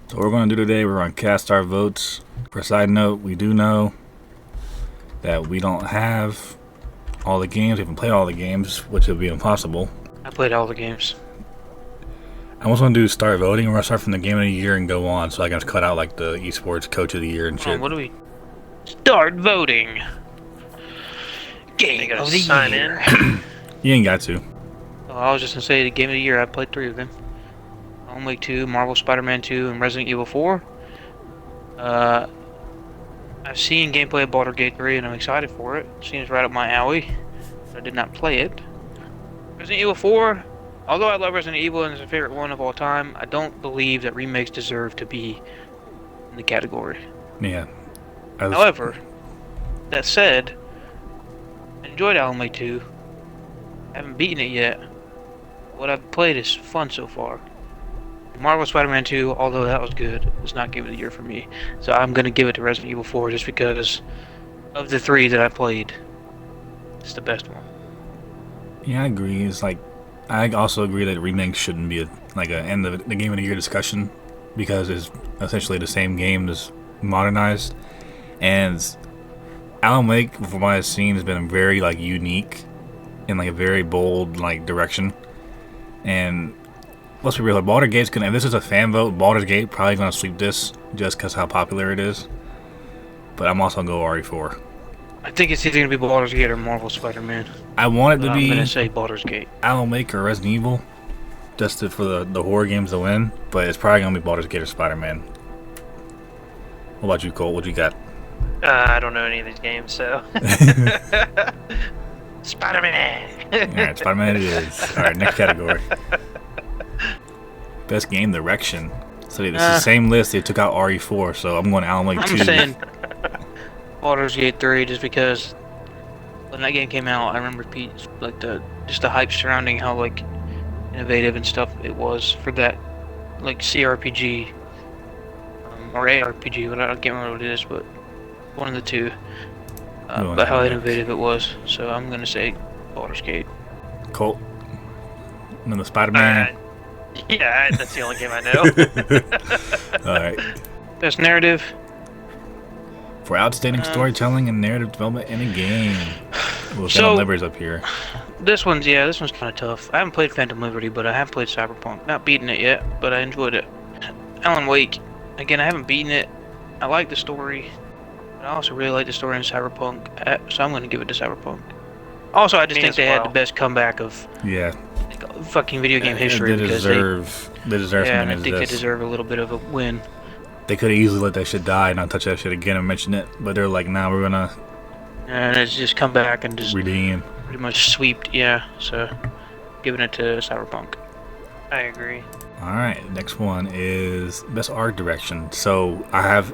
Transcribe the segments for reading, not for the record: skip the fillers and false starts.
So what we're going to do today, we're going to cast our votes. For a side note, we do know that we don't have all the games. We can play all the games, which would be impossible. I played all the games. I was going to do start voting. We're going to start from the game of the year and go on, so I can just cut out like the esports coach of the year and shit. What do we start voting? Game of the year. You ain't got to. Oh, I was just gonna say the game of the year. I played 3 of them: Alan Wake 2, Marvel Spider-Man 2, and Resident Evil 4. I've seen gameplay of Baldur's Gate 3, and I'm excited for it. Seems right up my alley. But I did not play it. Resident Evil 4. Although I love Resident Evil and it's my favorite one of all time, I don't believe that remakes deserve to be in the category. Yeah. However, that said, I enjoyed Alan Wake 2. I haven't beaten it yet. What I've played is fun so far. Marvel Spider-Man 2, although that was good, was not Game of the Year for me. So I'm going to give it to Resident Evil 4 just because of the 3 that I played. It's the best one. Yeah, I agree. It's like, I also agree that remakes shouldn't be like an end of the Game of the Year discussion because it's essentially the same game that's modernized. And Alan Wake, from what I've seen, has been very like unique in like a very bold like direction. And let's be real, like, Baldur's Gate's gonna, if this is a fan vote, Baldur's Gate probably gonna sweep this just because how popular it is. But I'm also gonna go RE4. I think it's either gonna be Baldur's Gate or Marvel Spider-Man. I want it to be I'm gonna say Baldur's Gate. Alan Wake or Resident Evil, just for the horror games to win. But it's probably gonna be Baldur's Gate or Spider-Man. What about you, Colt? What you got? I don't know any of these games, so. Spider-Man! Alright, Spider-Man it is. Alright, next category. Best game direction. So it's the same list. They took out RE4, so I'm going Alan Wake 2. I'm saying Baldur's Gate 3 just because when that game came out, I remember like the hype surrounding how like innovative and stuff it was for that like CRPG or ARPG. But I can't remember what it is, but one of the two. But how innovative it was. So I'm gonna say Baldur's Gate. Colt. And then the Spider-Man. Yeah, that's the only game I know. Alright. Best narrative. For outstanding storytelling and narrative development in a game. Well, So- Phantom Liberty's up here. This one's kind of tough. I haven't played Phantom Liberty, but I have played Cyberpunk. Not beaten it yet, but I enjoyed it. Alan Wake. Again, I haven't beaten it. I like the story. But I also really like the story in Cyberpunk, so I'm going to give it to Cyberpunk. Also, I just think they had the best comeback of Yeah. fucking video game history. They deserve yeah, and something I as think they this. deserve a little bit of a win. They could have easily let that shit die and not touch that shit again and mention it, but they're like, nah, we're gonna And it's just come back and just redeem. pretty much sweeped, yeah. So, giving it to Cyberpunk. I agree. Alright, next one is best art direction. So I have,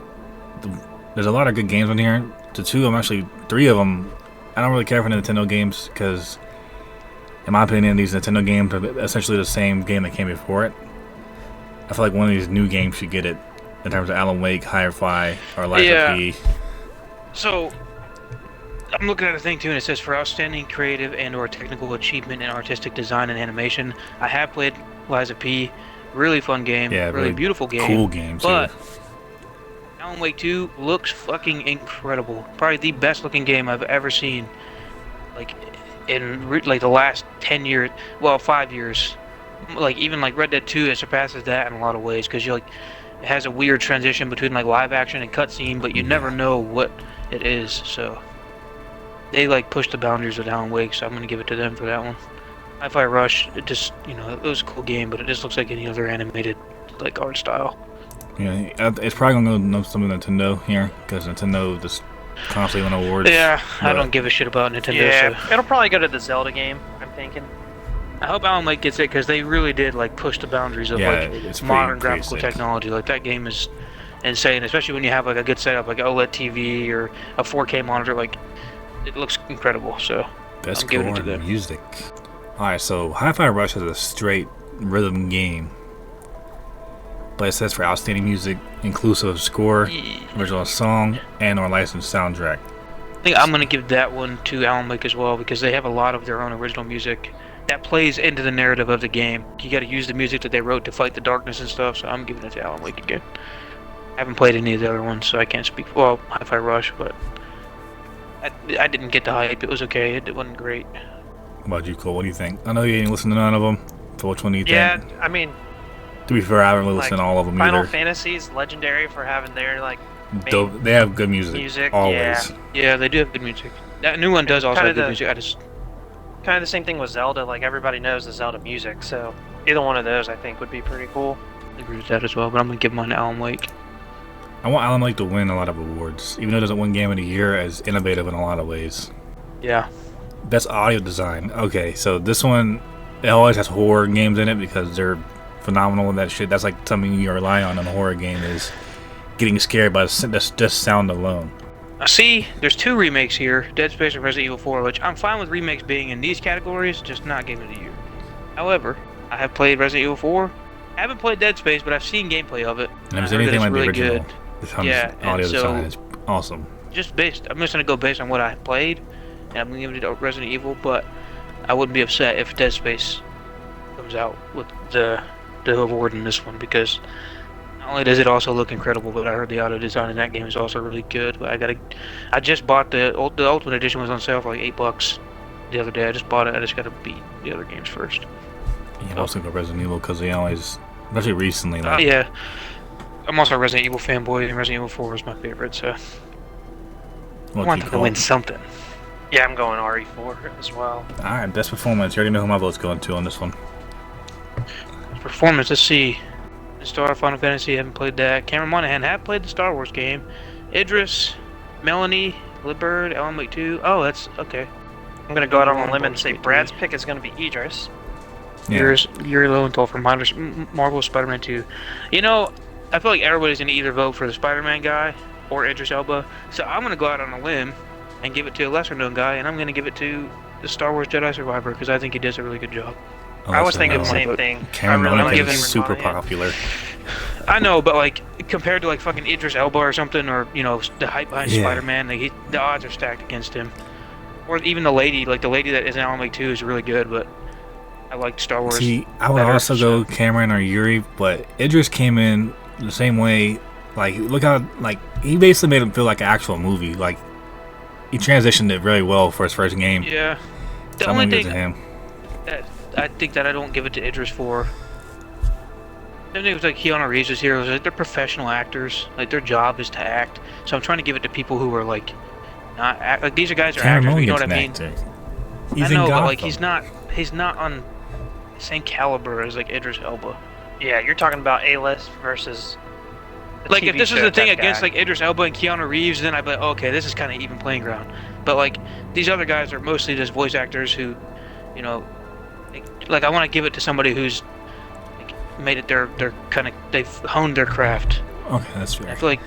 there's a lot of good games on here. The 3 of them, I don't really care for the Nintendo games because, in my opinion, these Nintendo games are essentially the same game that came before it. I feel like one of these new games should get it in terms of Alan Wake, Hi-Fi, or Life of P. So, I'm looking at a thing too, and it says for outstanding creative and/or technical achievement in artistic design and animation. I have played Liza P. Really fun game, Yeah, really beautiful game, cool game too. But Alan Wake 2 looks fucking incredible. Probably the best looking game I've ever seen. Like in like the last 10 years, well 5 years. Like even like Red Dead 2, it surpasses that in a lot of ways because you like it has a weird transition between like live action and cutscene, but you never know what it is. So they like pushed the boundaries with Alan Wake, so I'm gonna give it to them for that one. Hi-Fi Rush, it just it was a cool game, but it just looks like any other animated like art style. Yeah, it's probably gonna go know some of Nintendo here because Nintendo just constantly win awards. Yeah, I don't give a shit about Nintendo. Yeah, So it'll probably go to the Zelda game, I'm thinking. I hope Alan Wake gets it because they really did like push the boundaries of it's like modern pretty graphical sick. technology. Like that game is insane, especially when you have like a good setup, like OLED TV or a 4K monitor. Like it looks incredible. So Best I'm giving it score to in them. music. Alright, so Hi-Fi Rush is a straight rhythm game. But it says for outstanding music, inclusive of score, original song, and or licensed soundtrack. I think I'm gonna give that one to Alan Wake as well because they have a lot of their own original music. that plays into the narrative of the game. You got to use the music that they wrote to fight the darkness and stuff. So I'm giving it to Alan Wake again. I haven't played any of the other ones, so I can't speak. Well, Hi-Fi Rush, but I didn't get the hype. It was okay. It wasn't great. What about you, Cole? What do you think? I know you ain't listened to none of them. So which one do you think? Yeah, I mean, To be fair, I haven't really listened to all of them Final either. Fantasy's legendary for having their like Dope. They have good music. music. Always. Yeah, they do have good music. That new one does also have good music. Kind of the same thing with Zelda. Like everybody knows the Zelda music, so either one of those I think would be pretty cool. I agree with that as well, but I'm gonna give mine to Alan Wake. I want Alan Wake to win a lot of awards, even though it doesn't win Game of the Year, as innovative in a lot of ways. Yeah. Best audio design. Okay, so this one, it always has horror games in it because they're phenomenal with that shit. That's like something you rely on in a horror game is getting scared by just sound alone. Now see, there's 2 remakes here, Dead Space and Resident Evil 4, which I'm fine with remakes being in these categories, just not Game of the Year. However, I have played Resident Evil 4. I haven't played Dead Space, but I've seen gameplay of it. And if it's anything like really the original, good. the audio design is awesome. I'm just gonna go based on what I played, and I'm gonna give it to Resident Evil, but I wouldn't be upset if Dead Space comes out with the award in this one, because not only does it also look incredible, but I heard the audio design in that game is also really good. But I just bought the Ultimate Edition was on sale for like $8 the other day. I just bought it. I just gotta beat the other games first. Yeah, I also go Resident Evil because they always, especially recently, like Yeah. I'm also a Resident Evil fanboy, and Resident Evil 4 was my favorite, so I want them to win something. Yeah, I'm going RE4 as well. Alright, best performance. You already know who my vote's going to on this one. Performance, let's see. The Star Final Fantasy, haven't played that. Cameron Monaghan, have played the Star Wars game. Idris, Melanie, Liberd, Alan Wake 2. Oh, that's okay. I'm gonna go out on a limb and say Brad's pick is gonna be Idris. Yeah. Yuri Lowenthal from Marvel Spider-Man 2. You know, I feel like everybody's gonna either vote for the Spider-Man guy or Idris Elba. So I'm gonna go out on a limb and give it to a lesser-known guy, and I'm gonna give it to the Star Wars Jedi Survivor because I think he does a really good job. I was thinking the same thing. Cameron Monaghan giving is super popular. I know, but like compared to like fucking Idris Elba or something, or you know the hype behind Spider-Man, like the odds are stacked against him. Or even the lady that is in Alan Wake 2 is really good, but I liked Star Wars. See, I would also go Cameron or Yuri, but Idris came in the same way. Like, look how like he basically made him feel like an actual movie. Like he transitioned it really well for his first game. Yeah. The So only I'm gonna thing give it to him. that I think that I don't give it to Idris for. Same thing with like Keanu Reeves' heroes. Like they're professional actors. Like their job is to act. So I'm trying to give it to people who are like not like these are guys are Cameron actors. But you know what I Monaghan's mean? an actor. He's I know, in but like Gotham. he's not on the same caliber as like Idris Elba. Yeah, you're talking about A-list versus the Like TV if this was show the thing type against guy. like Idris Elba and Keanu Reeves, then I'd be like, okay, this is kind of even playing ground. But like these other guys are mostly just voice actors who, you know, like I want to give it to somebody who's like, made it their kind of they've honed their craft. Okay, that's I fair. feel like,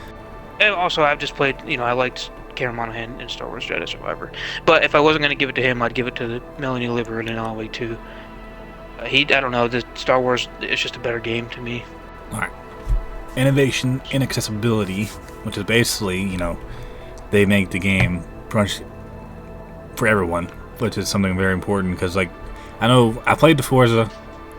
and also I've just played, you know, I liked Cameron Monaghan in Star Wars Jedi Survivor. But if I wasn't gonna give it to him, I'd give it to the Melanie Liver in Alan Wake 2. I don't know, the Star Wars, it's just a better game to me. Alright. Innovation and accessibility, which is basically, you know, they make the game pretty much for everyone, which is something very important because, like, I know I played the Forza,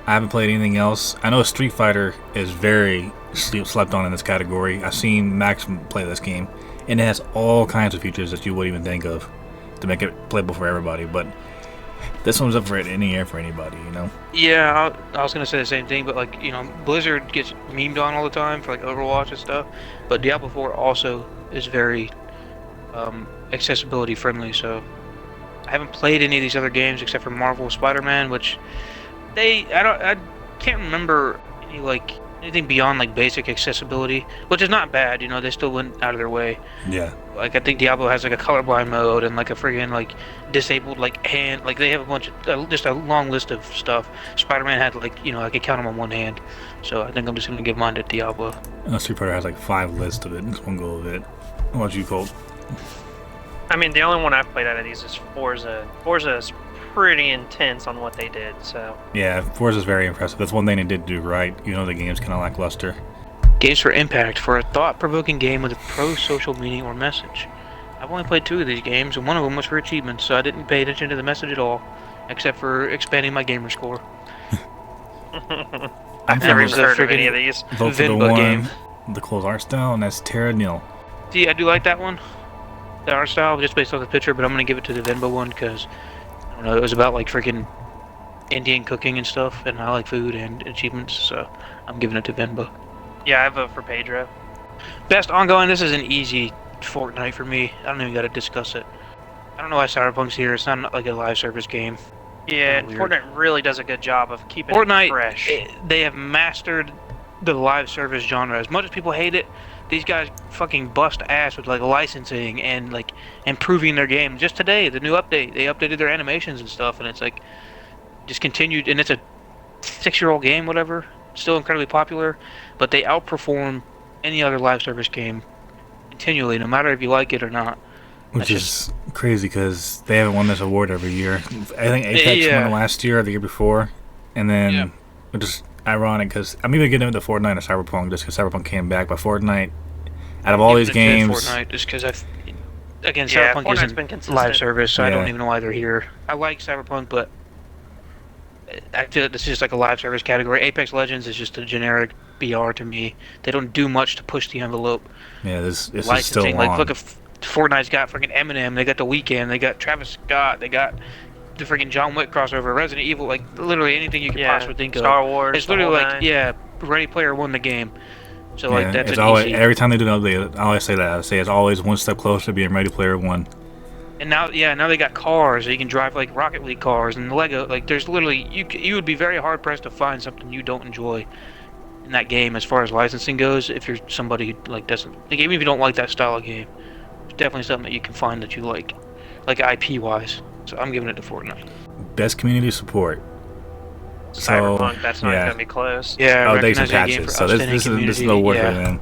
I haven't played anything else. I know Street Fighter is very slept on in this category. I've seen Max play this game, and it has all kinds of features that you wouldn't even think of to make it playable for everybody, but this one's up for it any air for anybody, you know? Yeah, I was gonna say the same thing, but like, you know, Blizzard gets memed on all the time for like Overwatch and stuff, but Diablo 4 also is very accessibility friendly, so I haven't played any of these other games except for Marvel Spider-Man, which I can't remember any like anything beyond like basic accessibility, which is not bad, you know, they still went out of their way. Yeah. Like I think Diablo has like a colorblind mode and like a friggin' like disabled like hand, like they have a bunch of just a long list of stuff. Spider-Man had like, you know, I could count them on one hand, so I think I'm just gonna give mine to Diablo. Street Fighter has like 5 lists of it. This one go with it. What about you, Colt? I mean, the only one I've played out of these is Forza. Forza is pretty intense on what they did, so... Yeah, Forza's very impressive. That's one thing they did do right. You know, the game's kind of lackluster. Games for Impact, for a thought-provoking game with a pro-social meaning or message. I've only played 2 of these games, and one of them was for achievements, so I didn't pay attention to the message at all. except for expanding my gamer score. I've for never the- even heard of any of these. Vote for the Vinba one, game. the close art style, and that's Terra Nil. See, I do like that one. The art style, just based off the picture, but I'm gonna give it to the Venba one because I don't know. It was about like freaking Indian cooking and stuff, and I like food and achievements, so I'm giving it to Venba. Yeah, I vote for Pedro. Best ongoing. This is an easy Fortnite for me. I don't even gotta discuss it. I don't know why Cyberpunk's here. It's not like a live service game. Yeah, and Weird. Fortnite really does a good job of keeping it Fortnite, fresh. they have mastered the live service genre. As much as people hate it, these guys fucking bust ass with like licensing and like improving their game. Just today, the new update, they updated their animations and stuff, and it's like just continued. And it's a 6-year-old game, whatever. Still incredibly popular, but they outperform any other live service game continually, no matter if you like it or not. Which That's is crazy because they haven't won this award every year. I think Apex Yeah. won it last year or the year before, and then Yeah. which is ironic because I'm either getting into Fortnite or Cyberpunk just because Cyberpunk came back. But Fortnite, out of all these games, Fortnite, just because again, Yeah, Cyberpunk Fortnite's isn't been consistent. live service, so I don't Yeah. even know why they're here. I like Cyberpunk, but I feel like this is just like a live service category. Apex Legends is just a generic BR to me. They don't do much to push the envelope. yeah, this is Licensing, still like on. look at Fortnite's got freaking Eminem, they got The Weeknd, they got Travis Scott, they got the freaking John Wick crossover, Resident Evil, like literally anything you could Yeah, possibly think Star of. Wars. It's the literally whole like nine. yeah, Ready Player One the game. So Yeah, like that's it's an always, easy. every time they do an update, I always say that. I say it's always one step closer to being Ready Player One. And now, yeah, now they got cars. So you can drive like Rocket League cars and Lego. Like, there's literally you would be very hard pressed to find something you don't enjoy in that game as far as licensing goes. If you're somebody who like doesn't, like, even if you don't like that style of game, it's definitely something that you can find that you like IP wise. So I'm giving it to Fortnite. Best community support. Cyberpunk, that's not yeah. going to be close. Yeah, Oh, Days and recognizing a game Patches. for So outstanding this is community. no work Yeah. for them.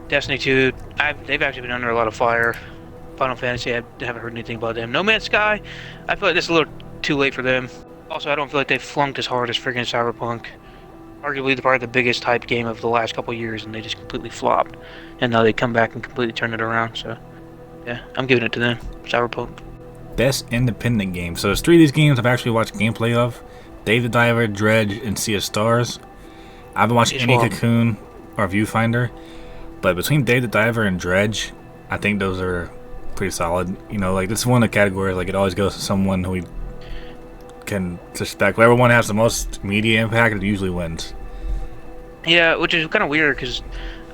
Destiny 2, they've actually been under a lot of fire. Final Fantasy, I haven't heard anything about them. No Man's Sky, I feel like this is a little too late for them. Also, I don't feel like they've flunked as hard as freaking Cyberpunk. Arguably, probably the biggest hype game of the last couple years, and they just completely flopped. And now they come back and completely turn it around. So, yeah, I'm giving it to them. Cyberpunk. Best independent game. So there's 3 of these games I've actually watched gameplay of. Dave the Diver, Dredge, and Sea of Stars. I haven't watched Each any one. Cocoon or Viewfinder. But between Dave the Diver and Dredge, I think those are pretty solid. You know, like this is one of the categories, like it always goes to someone who we can suspect. Whoever one has the most media impact, it usually wins. Yeah, which is kind of weird because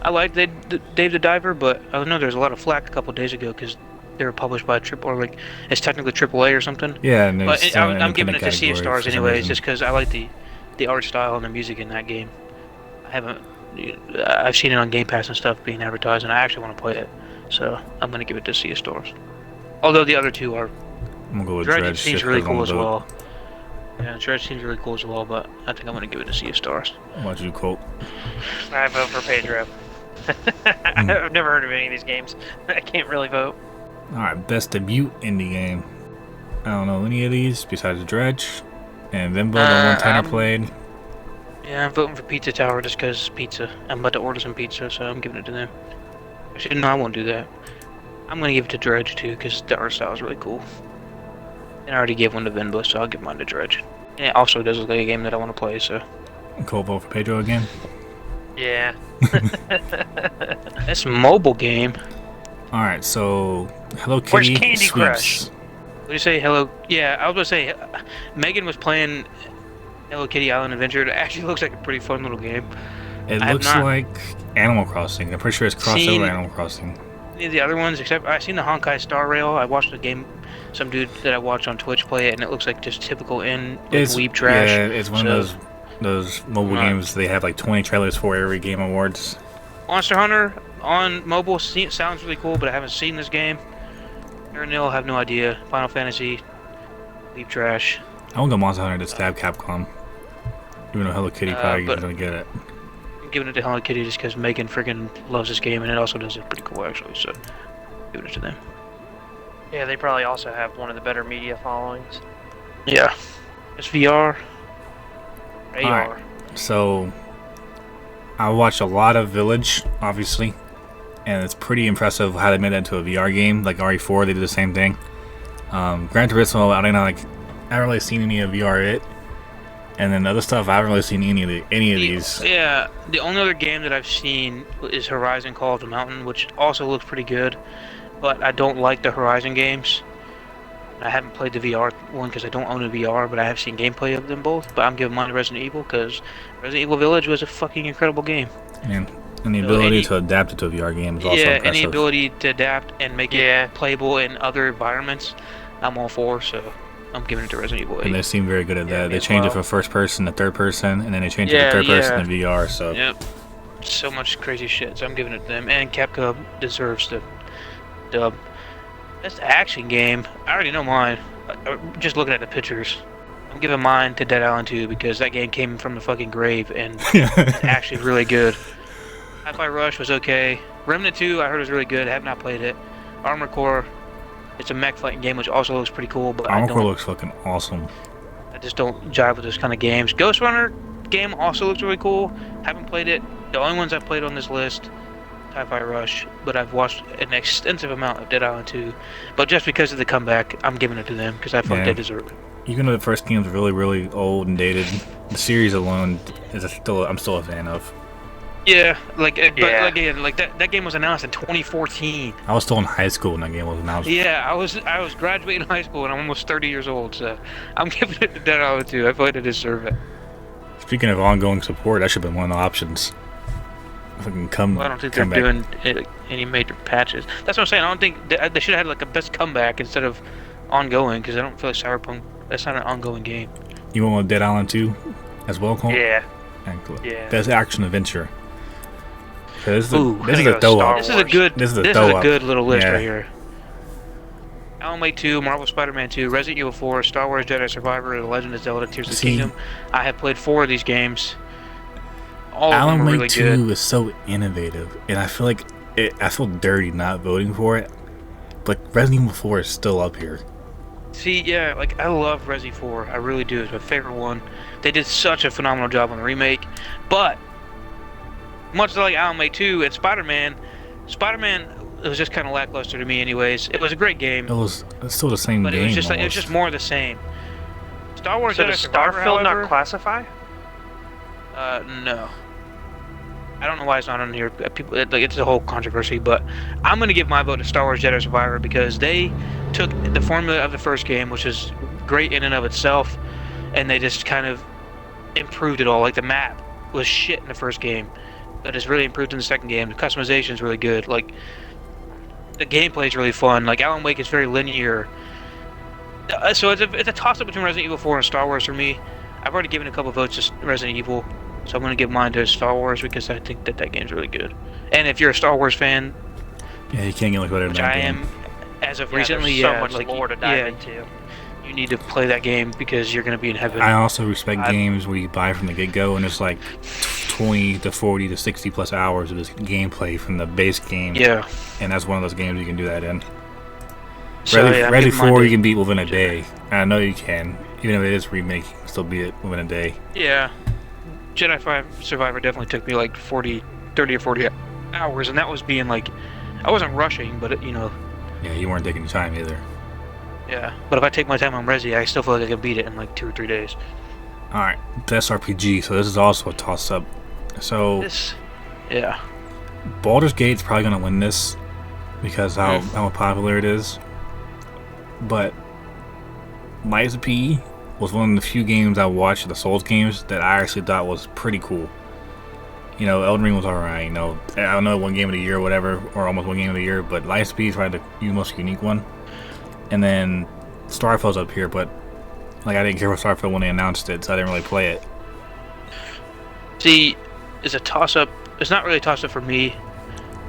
I like Dave the Diver, but I know there's a lot of flack a couple days ago because they were published by or like it's technically AAA or something. Yeah, and But there's some I'm giving it independent to Sea of category Stars for some anyways, reason. just because I like the art style and the music in that game. I've seen it on Game Pass and stuff being advertised, and I actually want to play it. So I'm gonna give it to Sea of Stars. Although the other two are I'm gonna go with Dredge Dredge. seems just really 'cause I'm cool as dope. well. Yeah, Dredge seems really cool as well, but I think I'm gonna give it to Sea of Stars. What about you, Colt? I vote for Pedro. I've never heard of any of these games. I can't really vote. Alright, best debut indie game. I don't know any of these besides Dredge. And Vimbo, the one Tanner played. Yeah, I'm voting for Pizza Tower just because pizza. I'm about to order some pizza, so I'm giving it to them. Actually, no, I won't do that. I'm gonna give it to Dredge too because the art style is really cool. And I already gave one to Venba, so I'll give mine to Dredge. And it also does look like a game that I want to play, so. Colt vote for Pedro again. Yeah. That's a mobile game. Alright, so Hello Where's Kitty Candy Sweeps. Crush? What do you say? Hello? Yeah, I was gonna say Megan was playing Hello Kitty Island Adventure. It actually looks like a pretty fun little game. It I have looks not like Animal Crossing. I'm pretty sure it's crossed seen- over Animal Crossing. Any of the other ones, except I've seen the Honkai Star Rail. I watched a game, some dude that I watched on Twitch play it, and it looks like just typical weeb trash. Yeah, it's one of So- those mobile Right. games they have like 20 trailers for every Game Awards. Monster Hunter on mobile sounds really cool, but I haven't seen this game. Aaron Nil, have no idea. Final Fantasy, weeb trash. I won't go Monster Hunter to stab Capcom. Even though Hello Kitty probably but- is gonna get it. I'm giving it to Hello Kitty just because Megan friggin' loves this game, and it also does it pretty cool actually. So, giving it to them. Yeah, they probably also have one of the better media followings. Yeah, it's VR. AR. Alright. So, I watched a lot of Village, obviously, and it's pretty impressive how they made that into a VR game. Like RE4, they did the same thing. Gran Turismo, I don't know, like haven't really seen any of VR it. And then other stuff, I haven't really seen any of these. Yeah, the only other game that I've seen is Horizon Call of the Mountain, which also looks pretty good. But I don't like the Horizon games. I haven't played the VR one because I don't own a VR, but I have seen gameplay of them both. But I'm giving mine to Resident Evil because Resident Evil Village was a fucking incredible game. And the ability to adapt it to a VR game is also impressive. Yeah, any ability to adapt and make it playable in other environments, I'm all for. So I'm giving it to Resident Evil 8. And they seem very good at that. They changed it from first person to third person, and then they changed it to third person to VR. So yep, so much crazy shit. So I'm giving it to them. And Capcom deserves the dub. Best action game. I already know mine. Just looking at the pictures, I'm giving mine to Dead Island 2 because that game came from the fucking grave and it's actually really good. Hi-Fi Rush was okay. Remnant 2 I heard was really good. I have not played it. Armored Core. It's a mech fighting game, which also looks pretty cool, but Armored Core looks fucking awesome. I just don't jive with those kind of games. Ghost Runner game also looks really cool. Haven't played it. The only ones I've played on this list, Hi-Fi Rush, but I've watched an extensive amount of Dead Island 2. But just because of the comeback, I'm giving it to them because I feel like they deserve it. Even though the first game's really, really old and dated, the series alone is I'm still a fan of. Yeah, but again, like that game was announced in 2014. I was still in high school when that game was announced. Yeah, I was graduating high school and I'm almost 30 years old, so I'm giving it to Dead Island 2. I feel like they deserve it. Speaking of ongoing support, that should have been one of the options. If I can well, I don't think they're doing any major patches. That's what I'm saying. I don't think they should have had like a best comeback instead of ongoing, because I don't feel like Cyberpunk. That's not an ongoing game. You want Dead Island 2 as well, Cole? Yeah. Yeah. Best action adventure. This is a throw-up. This is a good little list right here. Alan Wake 2, Marvel Spider-Man 2, Resident Evil 4, Star Wars Jedi Survivor, The Legend of Zelda: Tears of the Kingdom. I have played 4 of these games. All of them are really good. Alan Wake 2 is so innovative, and I feel like I feel dirty not voting for it. But Resident Evil 4 is still up here. See, yeah, like I love Resi 4. I really do. It's my favorite one. They did such a phenomenal job on the remake, but much like Alan Wake 2 and Spider-Man, it was just kind of lackluster to me, anyways. It was a great game. It's still the same game. But it was just more of the same. Star Wars. So does Starfield not classify? No. I don't know why it's not on here. People, it's a whole controversy, but I'm gonna give my vote to Star Wars Jedi Survivor because they took the formula of the first game, which is great in and of itself, and they just kind of improved it all. Like the map was shit in the first game, but it's really improved in the second game. The customization is really good. Like the gameplay is really fun. Like Alan Wake is very linear. So it's a toss-up between Resident Evil 4 and Star Wars for me. I've already given a couple votes to Resident Evil, so I'm going to give mine to Star Wars because I think that game's really good. And if you're a Star Wars fan, yeah, you can't get like better than that game. Which I am, as of recently, so much lore to dive into. You need to play that game because you're going to be in heaven. I also respect games where you buy from the get-go and it's like 20 to 40 to 60 plus hours of this gameplay from the base game. Yeah. And that's one of those games you can do that in. So, Ready 4 you can beat within a day. I know you can. Even if it is remake, you can still beat it within a day. Yeah. Jedi Survivor definitely took me like 30 or 40 hours, and that was being like, I wasn't rushing, but Yeah, you weren't taking your time either. Yeah, but if I take my time on Resi, I still feel like I can beat it in like 2 or 3 days. Alright, best RPG, so this is also a toss-up. So, yeah. Baldur's Gate's probably going to win this because how popular it is. But Lies of P was one of the few games I watched, the Souls games, that I actually thought was pretty cool. Elden Ring was alright. I don't know, one game of the year or whatever, or almost one game of the year, but Lies of P is probably the most unique one. And then Starfield's up here, but I didn't care for Starfield when they announced it, so I didn't really play it. See, it's a toss-up. It's not really a toss-up for me.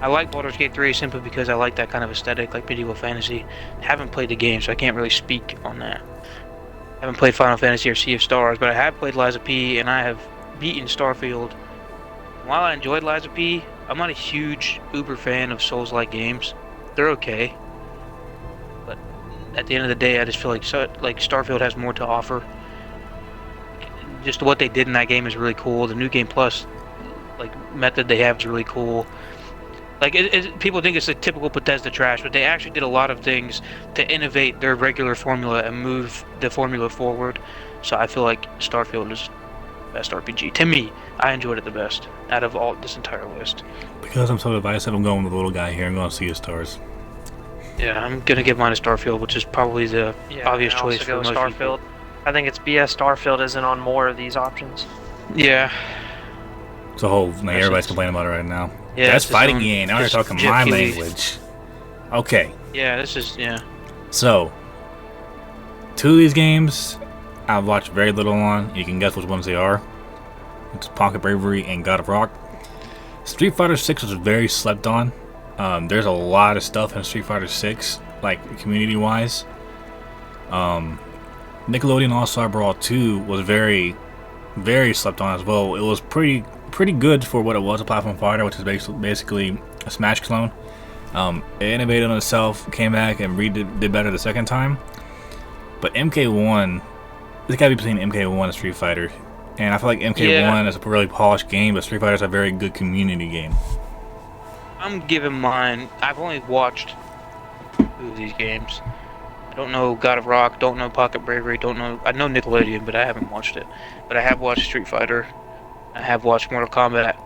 I like Baldur's Gate 3 simply because I like that kind of aesthetic, like medieval fantasy. I haven't played the game, so I can't really speak on that. I haven't played Final Fantasy or Sea of Stars, but I have played Lies of P, and I have beaten Starfield. While I enjoyed Lies of P, I'm not a huge uber fan of Souls-like games. They're okay. But at the end of the day, I just feel like Starfield has more to offer. Just what they did in that game is really cool. The new Game Plus method they have is really cool. Like people think it's a typical Bethesda trash, but they actually did a lot of things to innovate their regular formula and move the formula forward. So I feel like Starfield is the best RPG to me. I enjoyed it the best out of all this entire list. Because I'm so divisive, I'm going with the little guy here. I'm going to Sea of Stars. Yeah, I'm gonna give mine to Starfield, which is probably the obvious I choice also for go most Starfield. people. I think it's BS Starfield isn't on more of these options. Yeah. It's a whole, like, That's everybody's it. complaining about it right now. Yeah, That's it's fighting its own- game. Now you're it's talking Jet my Kiwi. language. Okay, Yeah, this is so 2 of these games I've watched very little on. You can guess which ones they are. It's Pocket Bravery and God of Rock. Street Fighter 6 was very slept on. There's a lot of stuff in Street Fighter 6, like community-wise. Nickelodeon All-Star Brawl 2 was very, very slept on as well. It was pretty good for what it was, a platform fighter, which is basically a Smash clone. It innovated on itself, came back and did better the second time. But MK1, it's gotta be between MK1 and Street Fighter. And I feel like MK1 is a really polished game, but Street Fighter is a very good community game. I'm giving mine. I've only watched 2 of these games. I don't know God of Rock, don't know Pocket Bravery, don't know. I know Nickelodeon, but I haven't watched it. But I have watched Street Fighter. I have watched Mortal Kombat.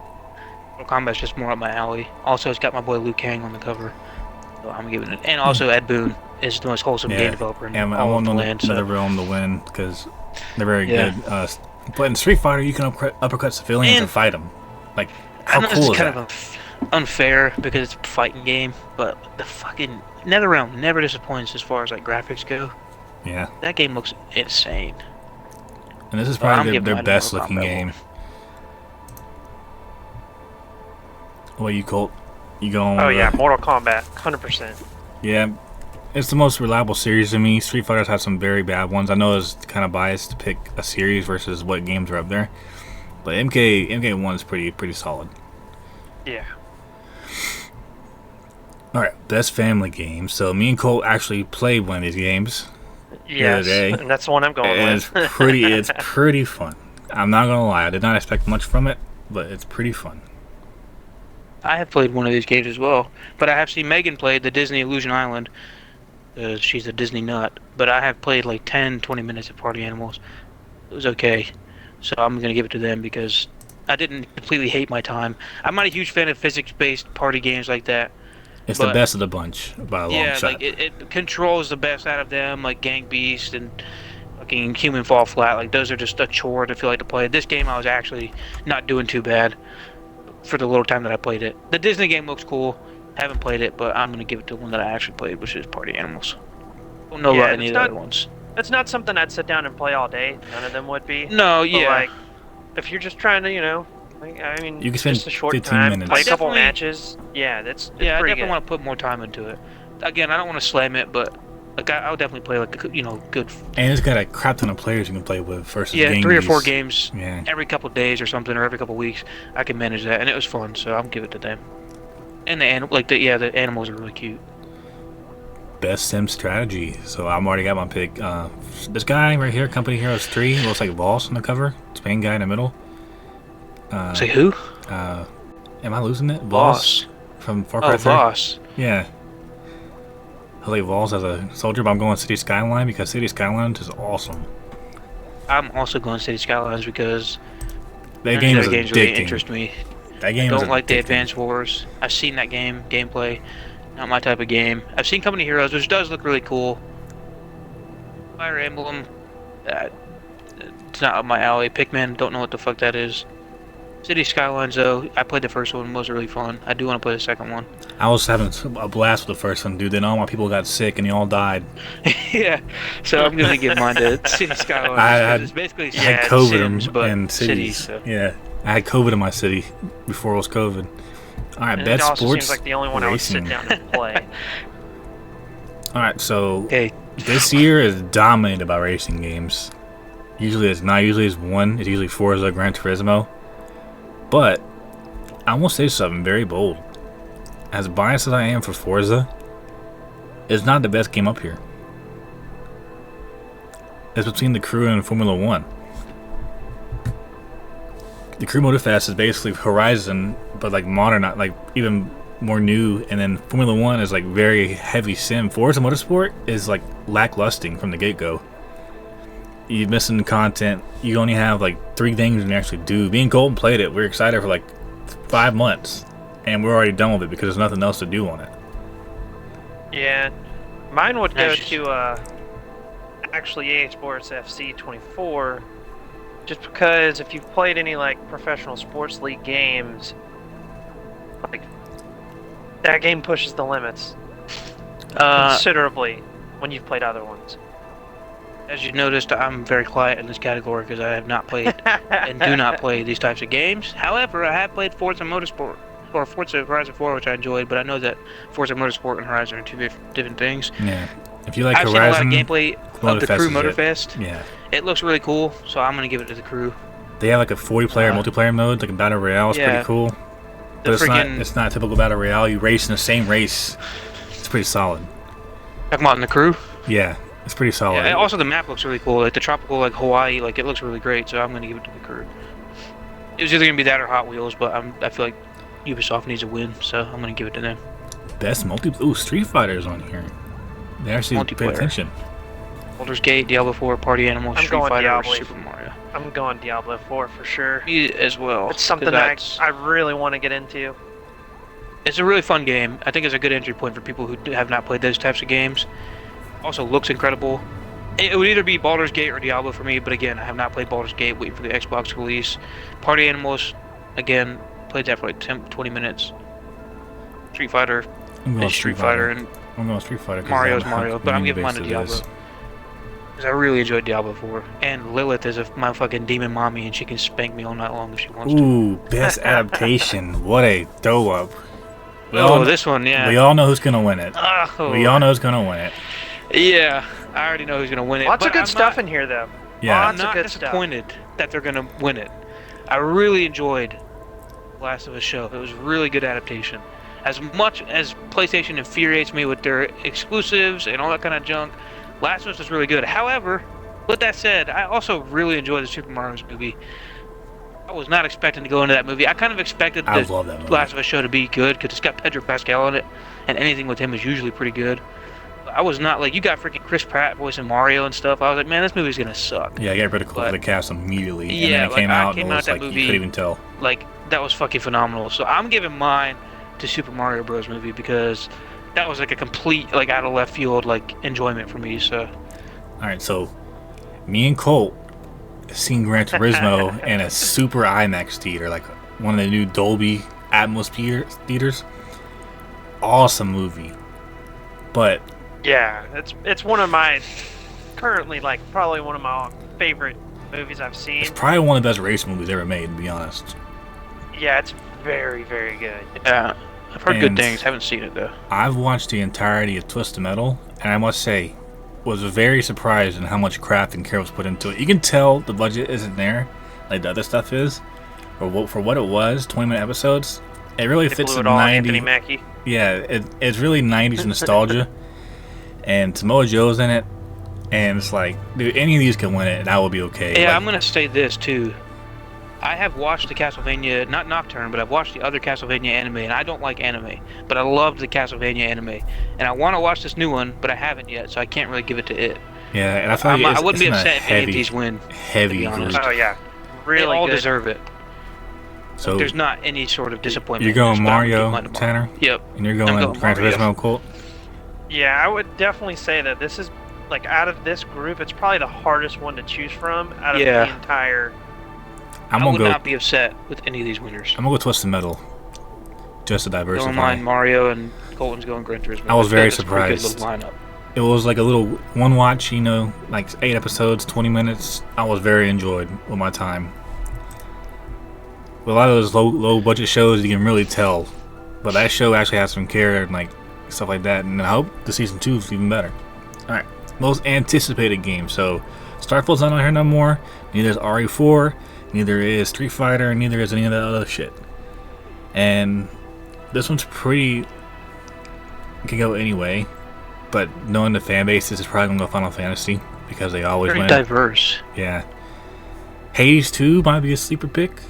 Mortal Kombat's just more up my alley. Also, it's got my boy Liu Kang on the cover, so I'm giving it. And also, Ed Boon is the most wholesome game developer in and I all want of the land. another So. realm to win because they're very Yeah. good. But in Street Fighter, you can uppercut civilians and fight them. Like, I how know cool it's is kind that? of unfair because it's a fighting game, but the fucking NetherRealm never disappoints as far as like graphics go. Yeah, That game looks insane. and this is Well, I'm probably giving their mine to best Mortal looking Kombat game. What you Colt? You going? Oh with, yeah, Mortal Kombat, 100%. yeah. It's the most reliable series to me. Street Fighters have some very bad ones. I know it's kind of biased to pick a series versus what games are up there, but MK1 is pretty solid. Yeah. All right, best family game. So me and Colt actually played one of these games. Yes, day. and that's the one I'm going And with. it's pretty fun. I'm not gonna lie, I did not expect much from it, but it's pretty fun. I have played one of these games as well, but I have seen Megan play the Disney Illusion Island. She's a Disney nut, but I have played like 10-20 minutes of Party Animals. It was okay, so I'm gonna give it to them because I didn't completely hate my time. I'm not a huge fan of physics-based party games like that. It's the But- best of the bunch by a long Yeah, shot. like it controls the best out of them, like Gang Beast and fucking Human Fall Flat. Like those are just a chore to feel like to play. This game I was actually not doing too bad for the little time that I played it. The Disney game looks cool. Haven't played it, but I'm gonna give it to one that I actually played, which is Party Animals. Don't know Yeah, about any it's of the not- other ones. It's not something I'd sit down and play all day. None of them would be. No, But, yeah. like, if you're just trying to, I mean, You can spend just a short 15 time, minutes. play a couple Definitely- matches. Yeah, it's Yeah, I pretty definitely good. want to put more time into it. Again, I don't want to slam it, but like I would definitely play like good. And it's got a crap ton of players you can play with versus Yeah, game 3 or 4 beast. games Yeah. every couple of days or something, or every couple of weeks. I can manage that, and it was fun, so I'm give it to them. And the the animals are really cute. Best sim strategy. So I'm already got my pick. This guy right here, Company Heroes 3, looks like Voss on the cover. Spain guy in the middle. Say who? Am I losing it? Voss. From Far Cry Oh, 3? Voss. Yeah. I like Voss as a soldier, but I'm going City Skyline because City Skylines is awesome. I'm also going City Skylines because That none game of is the other games really addicting. interest me. That game is Don't like the addicting. Advance Wars. I've seen that gameplay. Not my type of game. I've seen Company Heroes, which does look really cool. Fire Emblem, it's not up my alley. Pikmin, don't know what the fuck that is. City Skylines, though, I played the first one, was really fun. I do want to play the second one. I was having a blast with the first one, dude. Then all my people got sick and they all died. Yeah, so I'm gonna give mine to City Skylines. I 'cause had- it's basically I had COVID Sims, but in cities. so. Yeah, I had COVID in my city before it was COVID. All right, And best it also sports seems like the only one I would sit racing. down and play. All right, so Okay, this year is dominated by racing games. Usually it's not. Usually it's one. It's usually Forza, Gran Turismo. But I will say something very bold. As biased as I am for Forza, it's not the best game up here. It's between the Crew and Formula One. The Crew Motorfest is basically Horizon, but like modern, like even more new, and then Formula One is like very heavy sim. Forza Motorsport is like lacklusting from the get-go. You're missing content. You only have like 3 things you actually do. Me and Colton played it. We were excited for like 5 months, and we're already done with it because there's nothing else to do on it. Yeah, mine would go to actually EA Sports FC 24, just because if you've played any like professional sports league games, like that game pushes the limits considerably when you've played other ones. As you noticed, I'm very quiet in this category because I have not played and do not play these types of games. However, I have played Forza Motorsport or Forza Horizon 4, which I enjoyed, but I know that Forza Motorsport and Horizon are 2 different things. Yeah. If you like I've Horizon, seen a lot of gameplay of the Crew Motorfest. Yeah. It looks really cool, so I'm going to give it to the Crew. They have like a 40-player multiplayer mode, like a battle royale. It's pretty cool. But it's not a typical battle royale. You race in the same race. It's pretty solid. Talking about in the Crew? Yeah, it's pretty solid. Yeah, also, the map looks really cool. Like the tropical, like Hawaii, like it looks really great. So I'm going to give it to the Crew. It was either going to be that or Hot Wheels, but I feel like Ubisoft needs a win, so I'm going to give it to them. Best Ooh, Street Fighter's on here. They actually pay attention. Baldur's Gate, Diablo 4, Party Animals, Street Fighter, or Super Mario. I'm going Diablo 4 for sure. Me as well. It's something I really want to get into. It's a really fun game. I think it's a good entry point for people who have not played those types of games. Also looks incredible. It would either be Baldur's Gate or Diablo for me, but again, I have not played Baldur's Gate, waiting for the Xbox release. Party Animals, again, played that for like 20 minutes. Street Fighter. I'm going Street Fighter. And I'm going Street Fighter. Mario's Mario, but I'm giving mine to Diablo. Because I really enjoyed Diablo 4. And Lilith is my fucking demon mommy, and she can spank me all night long if she wants to. Ooh, best adaptation. What a throw-up. This one, yeah. We all know who's going to win it. Oh. We all know who's going to win it. Yeah, I already know who's going to win it. Lots of good stuff in here, though. Yeah. I'm not disappointed that they're going to win it. I really enjoyed Last of Us show. It was really good adaptation. As much as PlayStation infuriates me with their exclusives and all that kind of junk, Last of Us was really good. However, with that said, I also really enjoyed the Super Mario movie. I was not expecting to go into that movie. I kind of expected the Last of Us show to be good because it's got Pedro Pascal in it, and anything with him is usually pretty good. I was not like, you got freaking Chris Pratt voicing Mario and stuff. I was like, man, this movie's gonna suck. Yeah, I got rid of the cast immediately. Yeah, and then it came out and it was like movie, you couldn't even tell. Like, that was fucking phenomenal. So I'm giving mine to Super Mario Bros. Movie because that was like a complete, like, out of left field, like, enjoyment for me. So. All right, so me and Colt seen Gran Turismo in a super IMAX theater, like one of the new Dolby Atmos theaters. Awesome movie, but yeah, it's one of my currently like probably one of my favorite movies I've seen. It's probably one of the best race movies ever made, to be honest. Yeah, it's very, very good. Yeah, I've heard good things. Haven't seen it though. I've watched the entirety of Twisted Metal, and I must say, was very surprised in how much craft and care was put into it. You can tell the budget isn't there, like the other stuff is, or for what it was, 20-minute episodes. It really fits the 90s. Yeah, it's really 90s nostalgia, and Samoa Joe's in it, and it's like, dude, any of these can win it, and I will be okay. Yeah, like, I'm gonna say this too. I have watched the Castlevania, not Nocturne, but I've watched the other Castlevania anime, and I don't like anime, but I loved the Castlevania anime, and I want to watch this new one, but I haven't yet, so I can't really give it to it. Yeah, and I feel like I wouldn't be upset if any of these win. Heavy. Oh yeah, really. They all good. deserve it. So there's not any sort of disappointment. You're going Mario, Tanner? Yep. And you're going Gran Turismo, Colt? Yeah, I would definitely say that this is, like, out of this group, it's probably the hardest one to choose from out of the entire. I would not be upset with any of these winners. I'm gonna go Twisted Metal, just to diversify. Going mine, Mario, and Colton's going Gran Turismo. I was very surprised. Good little lineup. It was like a little one watch, like 8 episodes, 20 minutes. I was very enjoyed with my time. With a lot of those low budget shows, you can really tell, but that show actually has some care and like stuff like that. And I hope the season 2 is even better. All right, most anticipated game. So Starfield's not on here no more. Neither is RE4. Neither is Street Fighter, and neither is any of that other shit. And this one's pretty. It can go anyway, but knowing the fan base, this is probably gonna go Final Fantasy because they always win. Very diverse. Yeah. Hades 2 might be a sleeper pick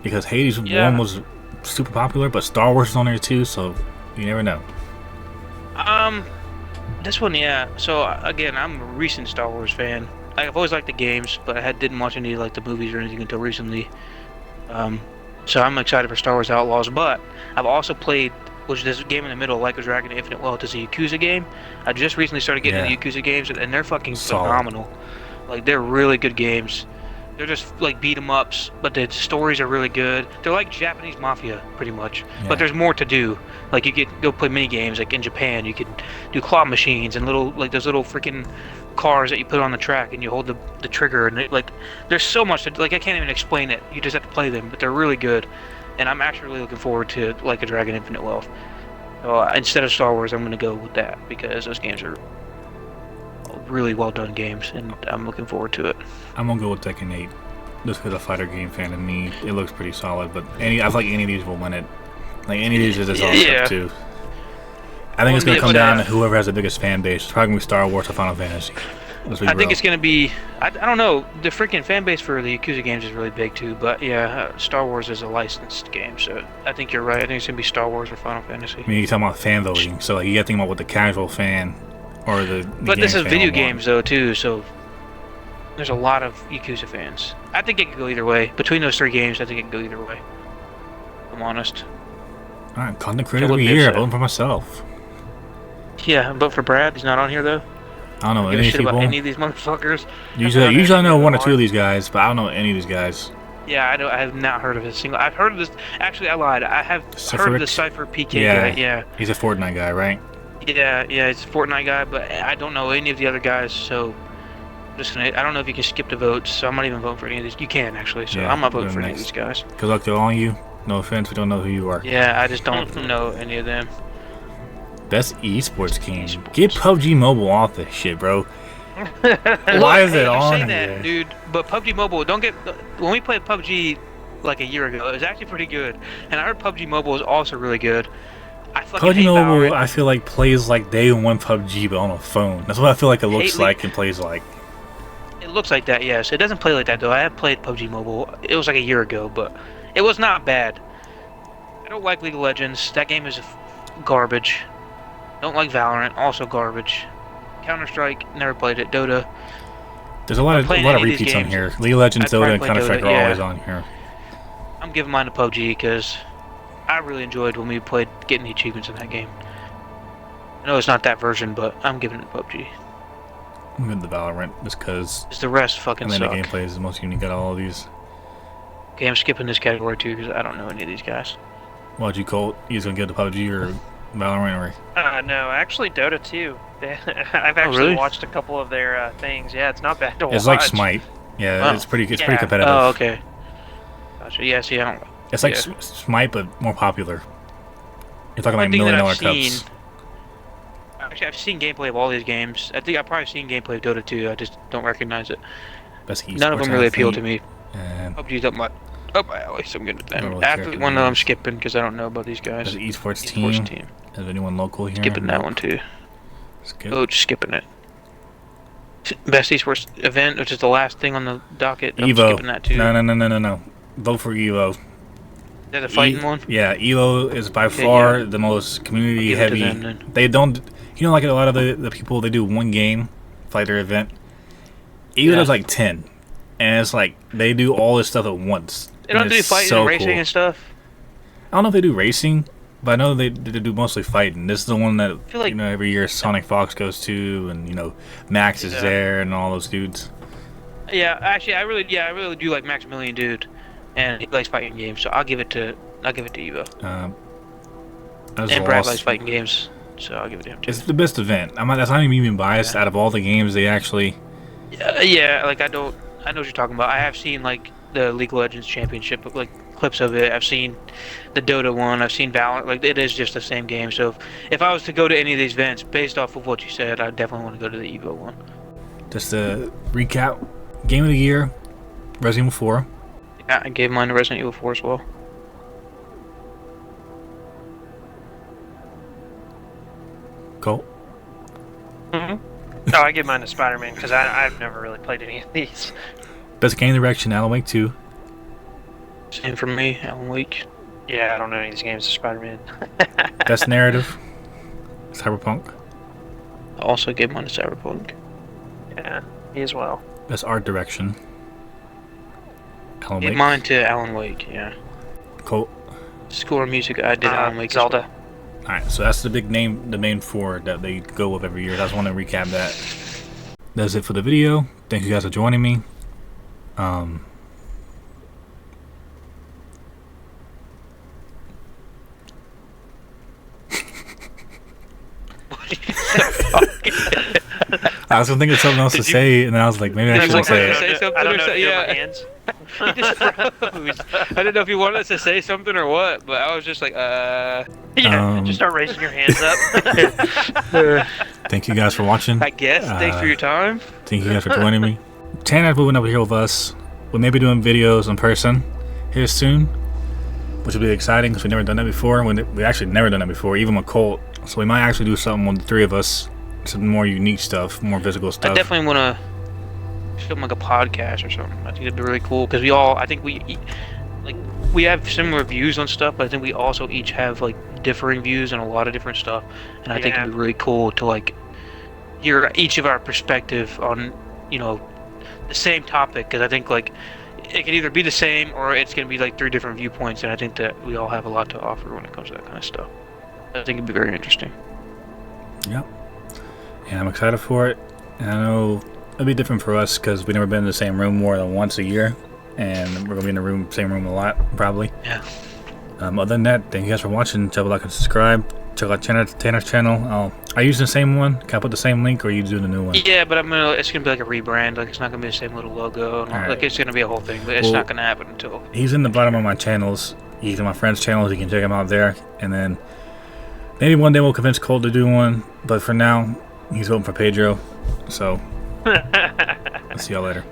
because Hades 1 was super popular, but Star Wars is on there too, so you never know. This one, yeah. So again, I'm a recent Star Wars fan. I've always liked the games, but didn't watch any like the movies or anything until recently. So I'm excited for Star Wars Outlaws, but I've also played, which is this game in the middle, Like a Dragon Infinite Wealth, is a Yakuza game. I just recently started getting into Yakuza games, and they're fucking phenomenal. Like, they're really good games. They're just like beat 'em ups, but the stories are really good. They're like Japanese mafia, pretty much. Yeah. But there's more to do. Like, you could go play mini games. Like in Japan, you could do claw machines and those little freaking cars that you put on the track, and you hold the trigger, and there's so much to, like, I can't even explain it. You just have to play them, but they're really good. And I'm actually really looking forward to Like a Dragon Infinite Wealth. So instead of Star Wars, I'm going to go with that because those games are really well done games, and I'm looking forward to it. I'm gonna go with Tekken 8, just because a fighter game fan and me, it looks pretty solid. But I feel like any of these will win it. Like any of these is its own stuff too. I think it's gonna come down to whoever has the biggest fan base. It's probably gonna be Star Wars or Final Fantasy. I think it's gonna be. I don't know. The freaking fan base for the Yakuza games is really big too. But yeah, Star Wars is a licensed game, so I think you're right. I think it's gonna be Star Wars or Final Fantasy. I mean, you're talking about fan voting, so like, you got to think about what the casual fan or the. But this is video games though too, so there's a lot of Yakuza fans. I think it could go either way. Between those three games, I think it can go either way. If I'm honest. All right, content creator of the year. I'm voting for myself. Yeah, but for Brad, he's not on here though. I don't know any any people. About any of these motherfuckers. Usually I know one or two of these guys, but I don't know any of these guys. Yeah, I have not heard of a single. I've heard of this. Actually, I lied. I have heard of the Cypher PK guy. Yeah. He's a Fortnite guy, right? Yeah, it's a Fortnite guy, but I don't know any of the other guys, so I don't know if you can skip the votes, so I'm not even voting for any of these. You can, actually, so I'm not voting for any of these guys. Good luck to all of you. No offense, we don't know who you are. Yeah, I just don't know any of them. Best esports game. Get PUBG Mobile off this shit, bro. Why is it on here? Dude, but PUBG Mobile, when we played PUBG like a year ago, it was actually pretty good. And I heard PUBG Mobile is also really good. PUBG Mobile, I feel like, plays like day one PUBG, but on a phone. That's what I feel like it looks like and plays like. It looks like that, yes. It doesn't play like that, though. I have played PUBG Mobile. It was like a year ago, but it was not bad. I don't like League of Legends. That game is garbage. Don't like Valorant. Also garbage. Counter-Strike, never played it. Dota. There's a lot of repeats on here. League of Legends, Dota, and Counter-Strike are always on here. I'm giving mine to PUBG because I really enjoyed when we played getting the achievements in that game. I know it's not that version, but I'm giving it to PUBG. I'm giving the Valorant just because. The rest fucking suck. The gameplay is the most unique out of all of these. Okay, I'm skipping this category too because I don't know any of these guys. Why'd you, Colt? You just gonna give it to PUBG or Valorant or? No, actually Dota too. I've actually watched a couple of their things. Yeah, it's not bad to watch. It's like Smite. Yeah, it's pretty competitive. Oh, okay. Gotcha. Yeah, see, I don't. It's like Smite, but more popular. You're talking like $1 million cups. Actually, I've seen gameplay of all these games. I think I've probably seen gameplay of Dota 2. I just don't recognize it. None of them really appeal to me. PUBG's up my alley, so I'm good at that. Athlete one, I'm skipping because I don't know about these guys. There's an esports team. Is anyone local here? Skipping that one too. Just skipping it. Best esports event, which is the last thing on the docket. I'm skipping that too. No. Vote for Evo. Is that a fighting one? Yeah, Evo is by far the most community heavy. They don't, like a lot of the people, they do one game fighter event. Evo does like 10, and it's like they do all this stuff at once. They don't do fighting and racing and stuff. I don't know if they do racing, but I know they do mostly fighting. This is the one that every year Sonic Fox goes to, and Max is there, and all those dudes. Yeah, actually, I really do like Maximilian, dude, and he likes fighting games, so I'll give it to Evo. And Brad likes fighting games, so I'll give it to him too. It's the best event. That's not even biased. Out of all the games, they actually. Yeah, like I know what you're talking about. I have seen like the League of Legends Championship, like clips of it. I've seen the Dota one. I've seen Valorant. Like, it is just the same game. So if I was to go to any of these events, based off of what you said, I definitely want to go to the Evo one. Just to recap, Game of the Year, Resident Evil 4. Yeah, I gave mine to Resident Evil 4 as well. Cool. No, I give mine to Spider-Man because I've never really played any of these. Best game direction, Alan Wake 2. Same for me, Alan Wake. Yeah, I don't know any of these games of Spider-Man. Best narrative, Cyberpunk. I also gave mine to Cyberpunk. Yeah, me as well. Best art direction, Alan Gave Wake. mine to Alan Wake. Yeah. Colt. Score music. I did Alan Wake. Zelda. Alright, so that's the big name, the main four that they go with every year. I just want to recap that. That's it for the video. Thank you guys for joining me. I was gonna think of something else to say, and then I was like, maybe I shouldn't say it. Say something I don't or know. so- Yeah. yeah. My hands. He just froze. I didn't know if you wanted us to say something or what, but I was just like, Yeah, Um, just start raising your hands up. Thank you guys for watching. I guess. Thanks for your time. Thank you guys for joining me. Tanner's moving over here with us. We may be doing videos in person here soon, which will be exciting because we've never done that before. We actually never done that before, even with Colt. So we might actually do something with the three of us, some more unique stuff, more physical stuff. I definitely want to film like a podcast or something. I think it'd be really cool because I think we have similar views on stuff, but I think we also each have like differing views on a lot of different stuff, and I think it'd be really cool to like hear each of our perspective on the same topic, because I think like it can either be the same or it's gonna be like 3 different viewpoints, and I think that we all have a lot to offer when it comes to that kind of stuff. I think it'd be very interesting. Yep. And I'm excited for it. And I know it'll be different for us because we've never been in the same room more than once a year, and we're gonna be in the same room a lot probably. Yeah. Other than that, thank you guys for watching. Check out, like, and subscribe. Check out Tanner's channel. I use the same one. Can I put the same link, or you do the new one? Yeah, but it's gonna be like a rebrand. Like it's not gonna be the same little logo. And Alright. like it's gonna be a whole thing, but it's Well, not gonna happen until. He's in the bottom of my channels. He's in my friend's channels. You can check him out there. And then maybe one day we'll convince Cole to do one. But for now, he's voting for Pedro. So, I'll see y'all later.